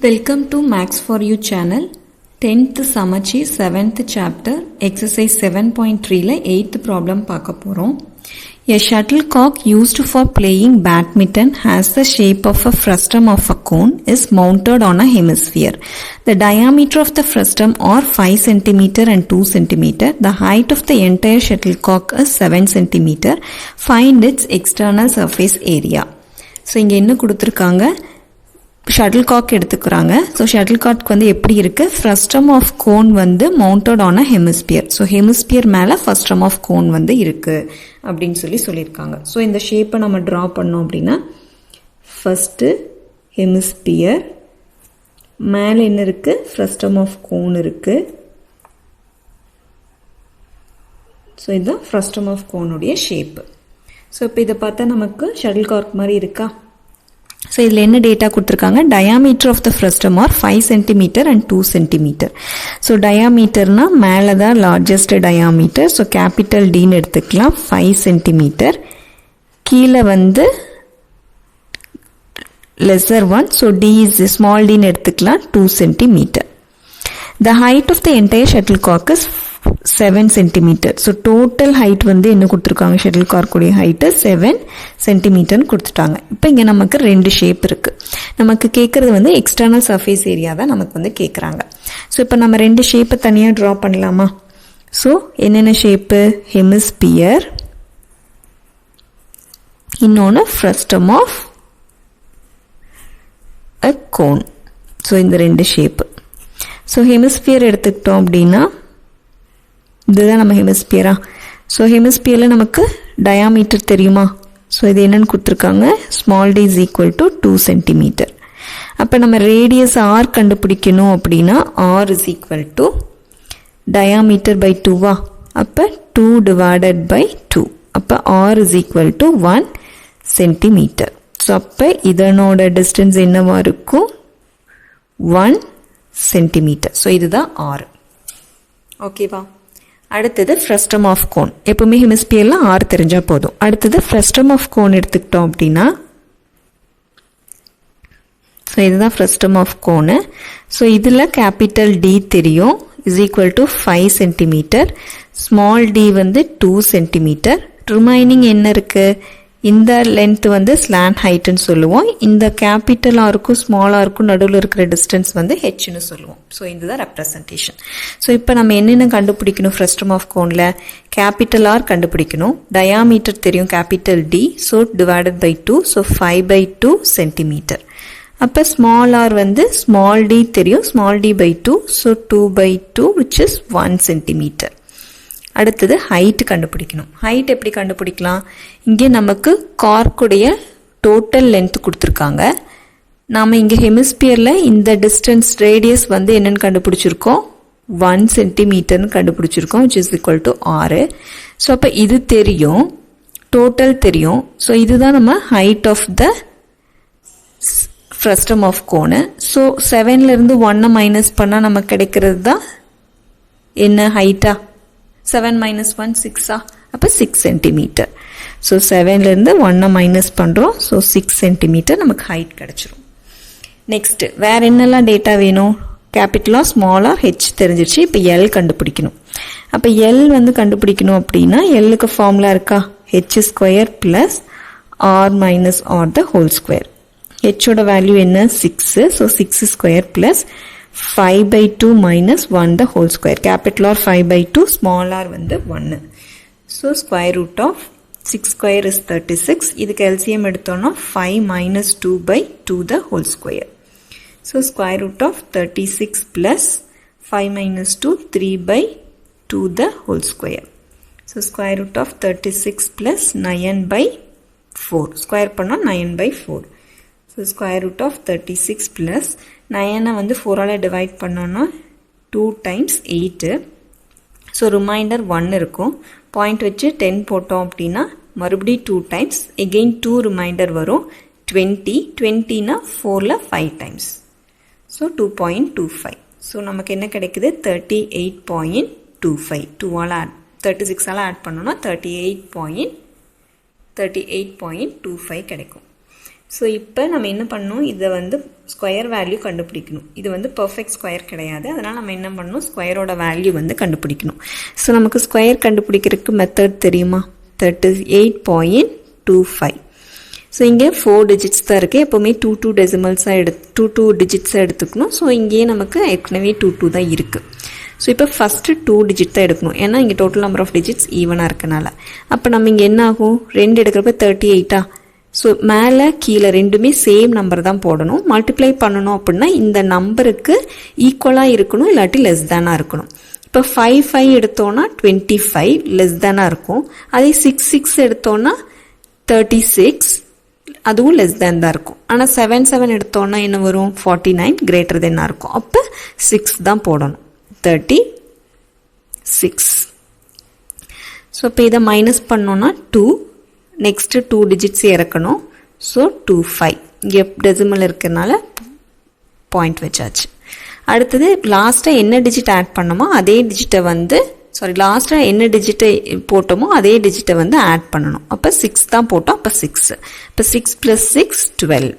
Welcome to Max for You channel. 10th Samachi 7th chapter exercise 7.3 ல 8th problem பார்க்க போறோம். A shuttlecock used for playing badminton has the shape of a frustum of a cone is mounted on a hemisphere. The diameter of the frustum are 5 cm and 2 cm. The height of the entire shuttlecock is 7 cm. Find its external surface area. So இங்க என்ன கொடுத்திருக்காங்க? Shuttlecock எடுத்துக்கிறாங்க. So shuttlecock வந்து எப்படி இருக்கு? Frustum of cone வந்து mounted on a hemisphere. So hemisphere மேலே frustum of cone வந்து இருக்கு அப்படின்னு சொல்லியிருக்காங்க. ஸோ இந்த ஷேப்பை நம்ம ட்ரா பண்ணோம் அப்படின்னா ஃபர்ஸ்ட் ஹெமிஸ்பியர் மேலே என்ன இருக்கு? ஃப்ரஸ்டம் ஆஃப் கோன் இருக்கு. ஸோ இதுதான் ஃப்ரஸ்டம் ஆஃப் கோனுடைய ஷேப்பு. ஸோ இப்போ இதை பார்த்தா நமக்கு ஷட்டில்காக் மாதிரி இருக்கா? ஸோ இதில் என்ன டேட்டா கொடுத்துருக்காங்க? Diameter of the frustum are 5 cm and 2 cm. So டயாமீட்டர்னா மேலே தான் லார்ஜஸ்ட் டயாமீட்டர். ஸோ கேபிட்டல் டின்னு எடுத்துக்கலாம் 5 cm. கீழே வந்து lesser one. So D is small டின்னு எடுத்துக்கலாம் 2 cm. The height of the entire shuttlecock is 7 cm. So total height வந்து என்ன கொடுத்துருக்காங்க? ஷட்டில்கார்க்குடைய ஹைட்டு 7 cm கொடுத்துட்டாங்க. இப்போ இங்கே நமக்கு ரெண்டு ஷேப் இருக்குது. நமக்கு கேட்குறது வந்து எக்ஸ்டர்னல் சர்ஃபேஸ் ஏரியா தான் நமக்கு வந்து கேட்குறாங்க. ஸோ இப்போ நம்ம ரெண்டு ஷேப்பை தனியாக ட்ரா பண்ணலாமா? ஸோ என்னென்ன ஷேப்பு? ஹெமிஸ்பியர், இன்னொன்று frustum of a cone. So இந்த ரெண்டு ஷேப்பு. ஸோ ஹெமிஸ்பியர் எடுத்துக்கிட்டோம் அப்படின்னா இதுதான் நம்ம ஹெமிஸ்பியரா? ஸோ ஹெமிஸ்பியரில் நமக்கு டயாமீட்டர் தெரியுமா? ஸோ இது என்னன்னு கொடுத்துருக்காங்க? Small D is equal to 2 cm. அப்போ நம்ம ரேடியஸ் ஆர் கண்டுபிடிக்கணும் அப்படின்னா R is equal to diameter by 2வா? அப்போ 2 டிவைடட் பை 2. அப்போ R is equal to 1 cm. So அப்போ இதனோட டிஸ்டன்ஸ் என்னவா இருக்கும்? 1 cm. ஸோ இதுதான் ஆர். ஓகேவா? அடுத்தது ஃப்ரஸ்டம் ஆஃப் கோன். எப்பவுமே ஹெமிஸ்பியர்ல ஆர் தெரிஞ்சா போதும். அடுத்தது ஃப்ரஸ்டம் ஆஃப் கோன் எடுத்துக்கிட்டோம் அப்படின்னா ஸோ இதுதான் ஃப்ரஸ்டம் ஆஃப் கோனு. ஸோ இதில் கேபிட்டல் டி தெரியும் is equal to 5 cm. Small D வந்து 2 cm. ரிமைனிங் என்ன இருக்கு? இந்த லென்த் வந்து ஸ்லாண்ட் ஹைட்டுன்னு சொல்லுவோம். இந்த கேபிட்டல் ஆருக்கும் ஸ்மால் ஆருக்கும் நடுவில் இருக்கிற டிஸ்டன்ஸ் வந்து ஹெச்னு சொல்லுவோம். ஸோ இதுதான் ரெப்ரசன்டேஷன். ஸோ இப்போ நம்ம என்னென்ன கண்டுபிடிக்கணும்? ஃப்ரஸ்டம் ஆஃப் கோனில் கேபிட்டல் ஆர் கண்டுபிடிக்கணும். டயாமீட்டர் தெரியும் capital D. So divided by 2. So 5/2 cm. அப்போ ஸ்மால் ஆர் வந்து ஸ்மால் டி தெரியும். Small D by 2. So 2/2 which is 1 cm. அடுத்தது ஹைட் கண்டுபிடிக்கணும். ஹைட் எப்படி கண்டுபிடிக்கலாம்? இங்கே நமக்கு கார்க்குடைய டோட்டல் லென்த் கொடுத்துருக்காங்க. நாம் இங்கே ஹெமிஸ்பியரில் இந்த டிஸ்டன்ஸ் ரேடியஸ் வந்து என்னென்னு கண்டுபிடிச்சிருக்கோம்? 1 cm கண்டுபிடிச்சிருக்கோம் which is equal to 6. So அப்போ இது தெரியும், டோட்டல் தெரியும். ஸோ இதுதான் நம்ம height of the frustum of cone. So 7லேருந்து 1 மைனஸ் பண்ணால் நமக்கு கிடைக்கிறது தான் என்ன ஹைட்டா? 7 minus 1 6ஆ? அப்போ 6 cm. ஸோ 7லேருந்து 1 மைனஸ் பண்ணுறோம். ஸோ 6 cm நமக்கு ஹைட் கிடச்சிரும். நெக்ஸ்ட்டு வேறு என்னெல்லாம் டேட்டா வேணும்? கேபிட்டலாக ஸ்மாலாக ஹெச் தெரிஞ்சிருச்சு. இப்போ எல் கண்டுபிடிக்கணும். அப்போ எல் வந்து கண்டுபிடிக்கணும் அப்படின்னா எல்லுக்கு ஃபார்முலா இருக்கா? H square plus R minus R the whole square. ஹெச்சோட வேல்யூ என்ன? 6. So 6 square plus 5/2 minus 1 the whole square. Capital R 5/2, small r வந்து 1. So square root of 6 square is 36. இதுக்கு LCM எடுத்தோம்னா 5 minus 2/2 the whole square. So square root of 36 plus 5 minus 2 3/2 the whole square. So square root of 36 plus 9/4. Square பண்ணா 9/4. So square root of 36 plus 9 வந்து 4ஆல் divide பண்ணோன்னா 2 times 8. So remainder 1 இருக்கும். Point வச்சு 10 போட்டோம் அப்படின்னா மறுபடியும் 2 times. எகெயின் 2 ரிமைண்டர் வரும். 20னா 4ல் 5 times. So 2.25. So நமக்கு என்ன கிடைக்குது? 38.25. 2ஆல் 36ஆல் ஆட் பண்ணோன்னா 38.25 கிடைக்கும். ஸோ இப்போ நம்ம என்ன பண்ணணும், இதை வந்து ஸ்கொயர் வேல்யூ கண்டுபிடிக்கணும். இது வந்து பர்ஃபெக்ட் ஸ்கொயர் கிடையாது, அதனால் நம்ம என்ன பண்ணணும், ஸ்கொயரோட வேல்யூ வந்து கண்டுபிடிக்கணும். ஸோ நமக்கு ஸ்கொயர் கண்டுபிடிக்கிறதுக்கு மெத்தட் தெரியுமா? 38.25. ஸோ இங்கே 4 டிஜிட்ஸ் தான் இருக்குது. எப்போவுமே 2 டெசிமல்ஸாக 2 டிஜிட்ஸாக எடுத்துக்கணும். ஸோ இங்கேயே நமக்கு ஏற்கனவே 2 தான் இருக்குது. ஸோ இப்போ ஃபஸ்ட்டு 2 டிஜிட் தான் எடுக்கணும், ஏன்னா இங்கே டோட்டல் நம்பர் ஆஃப் டிஜிட்ஸ் ஈவனாக இருக்கனால. அப்போ நம்ம இங்கே என்ன ஆகும், 2 எடுக்கிறப்ப 38. ஸோ மேலே கீழே ரெண்டுமே சேம் நம்பர் தான் போடணும். மல்டிப்ளை பண்ணணும் அப்படின்னா இந்த நம்பருக்கு ஈக்குவலாக இருக்கணும், இல்லாட்டி லெஸ் தானாக இருக்கணும். இப்போ 5 எடுத்தோன்னா 25 லெஸ் தானாக இருக்கும். அதே 6 எடுத்தோன்னா 36, அதுவும் லெஸ் தேன் தான் இருக்கும். ஆனால் 7 எடுத்தோன்னா என்ன வரும், 49 கிரேட்டர் தென்னாக இருக்கும். அப்போ 6 தான் போடணும், 36. ஸோ இப்போ இதை மைனஸ் பண்ணோன்னா 2, நெக்ஸ்ட்டு 2 டிஜிட்ஸ் இறக்கணும். ஸோ 25 இங்கே டெசிமல் இருக்கிறதுனால பாயிண்ட் வச்சாச்சு. அடுத்தது லாஸ்ட்டாக என்ன டிஜிட் ஆட் பண்ணோமோ அதே டிஜிட்டை வந்து லாஸ்ட்டாக என்ன டிஜிட்டை போட்டோமோ அதே டிஜிட்டை வந்து ஆட் பண்ணணும். அப்போ 6 தான் போட்டோம், அப்போ 6. இப்போ 6 + 6 12.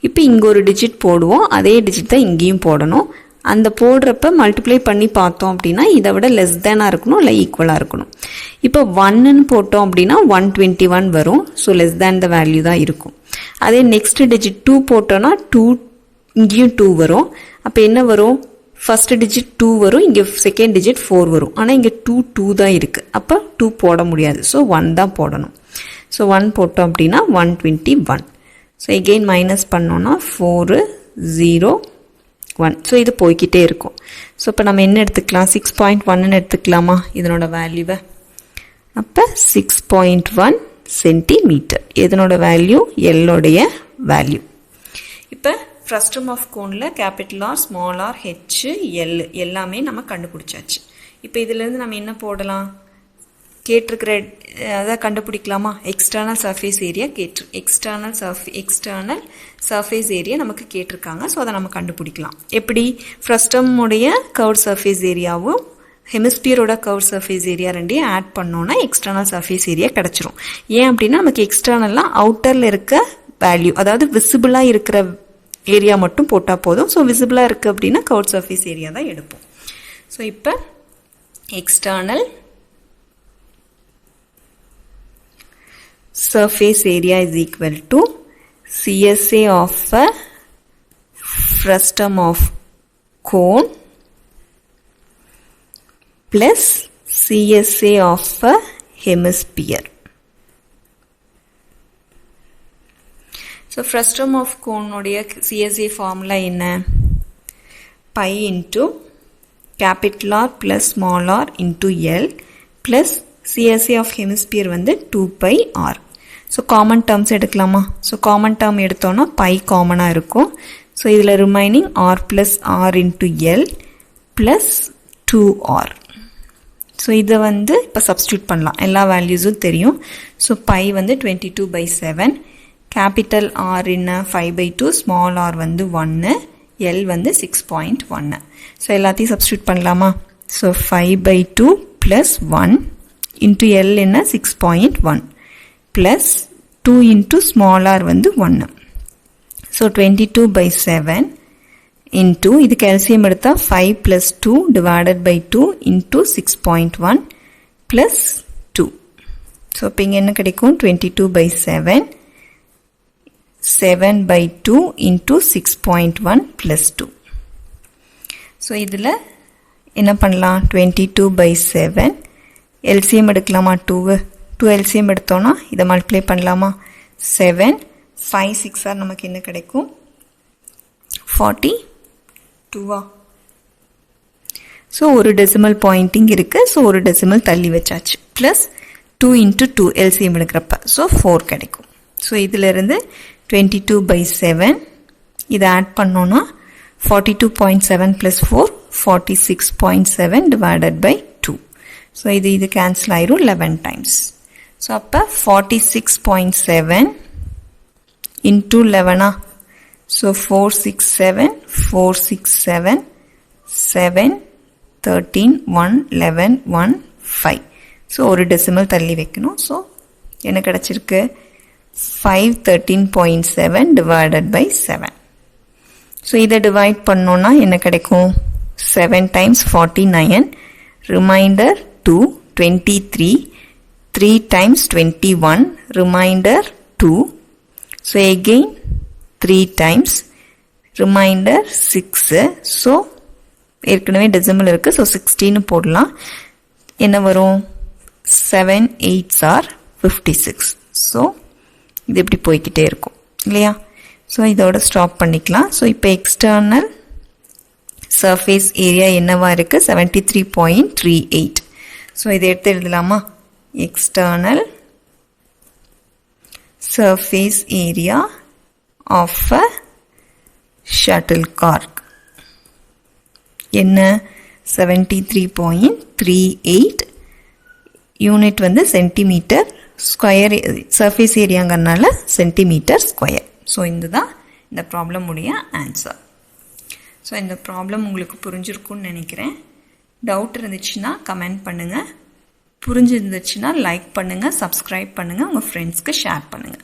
இப்போ இங்கே ஒரு டிஜிட் போடுவோம், அதே டிஜிட் தான் இங்கேயும் போடணும். அந்த போடுறப்ப மல்டிப்ளை பண்ணி பார்த்தோம் அப்படின்னா இதை விட லெஸ் தேனாக இருக்கணும், இல்லை ஈக்குவலாக இருக்கணும். இப்போ 1ன்னு போட்டோம் அப்படின்னா 121 வரும். So less than the value தான் இருக்கும். அதே நெக்ஸ்ட் டிஜிட் 2 போட்டோன்னா 2, இங்கேயும் 2 வரும். அப்போ என்ன வரும், ஃபர்ஸ்ட் டிஜிட் 2 வரும், இங்கே செகண்ட் டிஜிட் 4 வரும். ஆனால் இங்கே 2 தான் இருக்குது, அப்போ 2 போட முடியாது. ஸோ 1 தான் போடணும். ஸோ 1 போட்டோம் அப்படின்னா 121. ஸோ எகெயின் மைனஸ் பண்ணோன்னா 4 0 1. ஸோ இது போய்கிட்டே இருக்கும். ஸோ இப்போ நம்ம என்ன எடுத்துக்கலாம், 6.1ன்னு எடுத்துக்கலாமா இதனோட வேல்யூவை? அப்போ 6.1 சென்டிமீட்டர். இதனோட வேல்யூ, எல்லோடைய வேல்யூ. இப்போ ஃப்ரஸ்டம் ஆஃப் கோனில் capital R, small R, H, L எல்லாமே நம்ம கண்டுபிடிச்சாச்சு. இப்போ இதிலேருந்து நம்ம என்ன போடலாம், கேட்டிருக்கிற அதை கண்டுபிடிக்கலாமா? External surface area external surface area நமக்கு கேட்டிருக்காங்க. ஸோ அதை நம்ம கண்டுபிடிக்கலாம். எப்படி, ஃப்ரஸ்டமுடைய கர்வ் சர்ஃபேஸ் ஏரியாவும் ஹெமிஸ்பியரோட கர்வ் சர்ஃபேஸ் ஏரியா ரெண்டையும் ஆட் பண்ணோன்னா எக்ஸ்டர்னல் சர்ஃபேஸ் ஏரியா கிடச்சிரும். ஏன் அப்படின்னா நமக்கு எக்ஸ்டர்னலாக அவுட்டரில் இருக்க வேல்யூ, அதாவது விசிபிளாக இருக்கிற ஏரியா மட்டும் போட்டால் போதும். ஸோ விசிபிளாக இருக்குது அப்படின்னா கர்வ் சர்ஃபேஸ் ஏரியா தான் எடுப்போம். ஸோ இப்போ external surface area is equal to CSA of a frustum of cone plus CSA of a hemisphere. So frustum of cone உடைய CSA formula என்ன? pi into capital R plus small r into L plus CSA of hemisphere வந்து 2 pi r. So common terms எடுக்கலாமா? So common term எடுத்தோன்னா pi காமனாக இருக்கும். So இதில் remaining r plus R into L plus 2r. So இதை வந்து இப்போ substitute பண்ணலாம், எல்லா வேல்யூஸும் தெரியும். ஸோ பை வந்து 22/7, கேபிட்டல் ஆர் என்ன 5/2, ஸ்மால் ஆர் வந்து 1, எல் வந்து 6.1. ஸோ எல்லாத்தையும் சப்ஸ்டியூட் பண்ணலாமா? ஸோ 5/2 ப்ளஸ் 1 இன்ட்டு எல் என்ன 6.1 ப்ளஸ் 2 இன்ட்டு ஸ்மால் ஆர் வந்து 1. ஸோ 22/7 இன்ட்டு இதுக்கு எல்சிஎம் எடுத்தால் 5 plus 2 divided by 2 into 6.1 plus 2. So இப்போ இங்கே என்ன கிடைக்கும், 22/7 7/2 இன்ட்டு 6.1 ப்ளஸ் 2. ஸோ இதில் என்ன பண்ணலாம், 22/7 எல்சிஎம் எடுக்கலாமா? 2 எல்சிஎம் எடுத்தோன்னா இதை மல்டிப்ளை பண்ணலாமா? 7 5 6 ஆர் நமக்கு என்ன கிடைக்கும், 42. ஸோ ஒரு டெசிமல் பாயிண்டிங் இருக்குது. ஸோ ஒரு டெசிமல் தள்ளி வச்சாச்சு. ப்ளஸ் 2 இன்ட்டு 2 எல்சிஎம் எடுக்கிறப்ப ஸோ 4 கிடைக்கும். ஸோ இதிலிருந்து 22/7 இதை ஆட் பண்ணோன்னா 42.7 ப்ளஸ் 4 46.7 டிவைடட் பை 2. ஸோ இது கேன்சல் ஆயிரும் 11 டைம்ஸ். ஸோ அப்போ 46.7 இன்ட்டு 11. ஸோ 467 467 7 13 1 11 1 5. ஸோ ஒரு டெசிமல் தள்ளி வைக்கணும். ஸோ என்ன கிடச்சிருக்கு, 513.7 divided by 7. So இதை divide பண்ணோம்னா என்ன கிடைக்கும்? 7 times 49, remainder 2, 23, 3 times 21, remainder 2. So again 3 times, remainder 6. So ஏற்கனவே decimal இருக்கு, so 16 போடலாம். என்ன வரும்? 7 8s are 56. So இது இப்படி போய்கிட்டே இருக்கும் இல்லையா? ஸோ இதோட ஸ்டாப் பண்ணிக்கலாம். ஸோ இப்போ எக்ஸ்டர்னல் சர்ஃபேஸ் ஏரியா என்னவா இருக்கு? 73.38. ஸோ இதை எடுத்து எழுதலாமா? External surface area of a shuttle cork என்ன? 73.38. யூனிட் வந்து சென்டிமீட்டர் ஸ்கொயர், சர்ஃபேஸ் ஏரியாங்கிறதுனால சென்டிமீட்டர் ஸ்கொயர். ஸோ இதுதான் இந்த ப்ராப்ளம் உடைய ஆன்சர். ஸோ இந்த ப்ராப்ளம் உங்களுக்கு புரிஞ்சிருக்கும்னு நினைக்கிறேன். டவுட் இருந்துச்சுன்னா கமெண்ட் பண்ணுங்கள். புரிஞ்சிருந்துச்சுன்னா லைக் பண்ணுங்கள், சப்ஸ்கிரைப் பண்ணுங்கள், உங்கள் ஃப்ரெண்ட்ஸ்க்கு ஷேர் பண்ணுங்கள்.